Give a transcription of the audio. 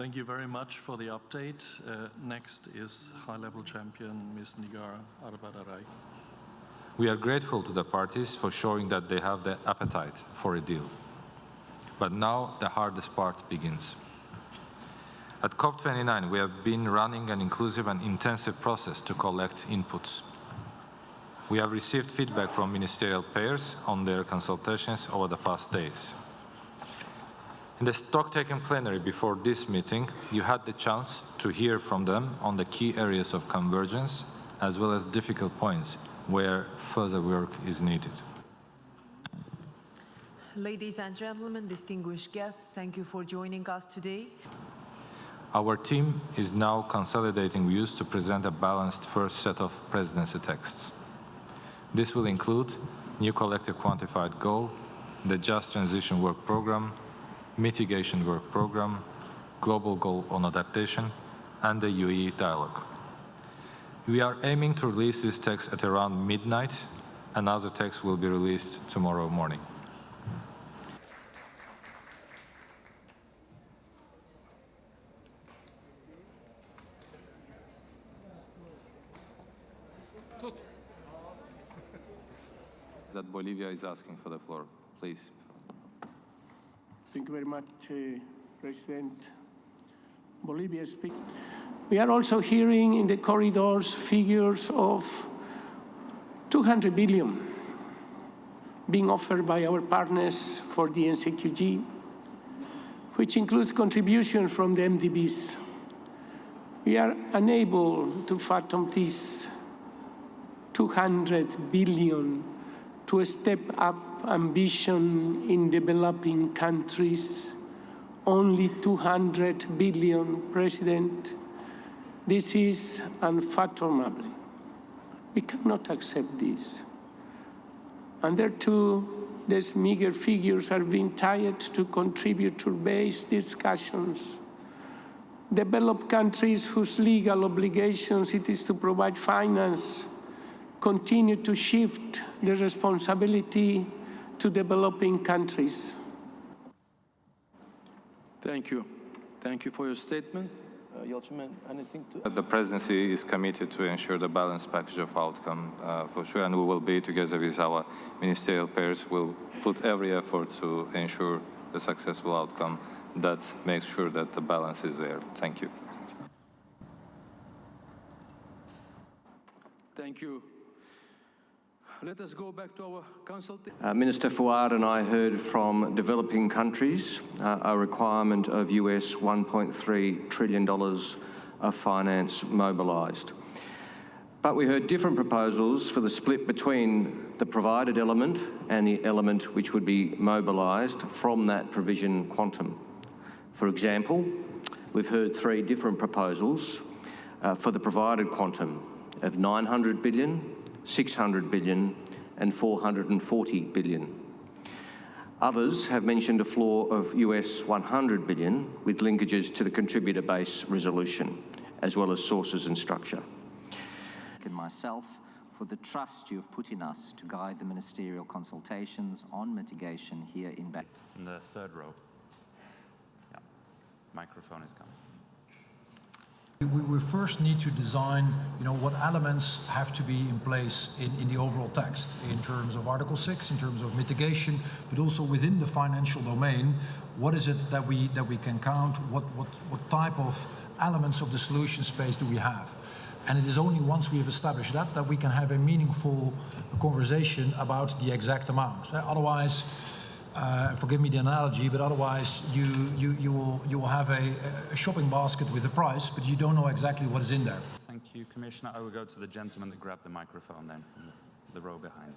Thank you very much for the update. Next is high-level champion Ms. Nigar Arbadarai. We are grateful to the parties for showing that they have the appetite for a deal. But now the hardest part begins. At COP29, we have been running an inclusive and intensive process to collect inputs. We have received feedback from ministerial pairs on their consultations over the past days. In the stock-taking plenary before this meeting, you had the chance to hear from them on the key areas of convergence, as well as difficult points where further work is needed. Ladies and gentlemen, distinguished guests, thank you for joining us today. Our team is now consolidating views to present a balanced first set of presidency texts. This will include new collective quantified goal, the Just Transition Work Programme, Mitigation Work Programme, Global Goal on Adaptation, and the UE Dialogue. We are aiming to release this text at around midnight. Another text will be released tomorrow morning. That Bolivia is asking for the floor, please. Thank you very much, President. Bolivia speaks. We are also hearing in the corridors figures of 200 billion being offered by our partners for the NCQG, which includes contributions from the MDBs. We are unable to fathom this 200 billion to step up ambition in developing countries. Only 200 billion, President. This is unfathomable. We cannot accept this. And there too, these meager figures are being tied to contributor-based discussions. Developed countries whose legal obligations it is to provide finance continue to shift the responsibility to developing countries. Thank you. Thank you for your statement. Yalçın, anything to... The presidency is committed to ensure the balanced package of outcome for sure, and we will be together with our ministerial pairs. We'll put every effort to ensure the successful outcome that makes sure that the balance is there. Thank you. Thank you. Let us go back to our consultation. Minister Fuad and I heard from developing countries a requirement of US $1.3 trillion of finance mobilised. But we heard different proposals for the split between the provided element and the element which would be mobilised from that provision quantum. For example, we've heard 3 different proposals for the provided quantum of 900 billion, 600 billion and 440 billion. Others have mentioned a floor of US 100 billion with linkages to the contributor base resolution, as well as sources and structure. And myself for the trust you have put in us to guide the ministerial consultations on mitigation here in Baku. In the third row. Yeah, microphone is coming. We first need to design, what elements have to be in place in the overall text, in terms of Article 6, in terms of mitigation, but also within the financial domain. What is it that we can count? What type of elements of the solution space do we have? And it is only once we have established that we can have a meaningful conversation about the exact amount. Otherwise, forgive me the analogy, but otherwise you will have a shopping basket with a price, but you don't know exactly what is in there. Thank you, Commissioner. I will go to the gentleman that grabbed the microphone then, in the row behind.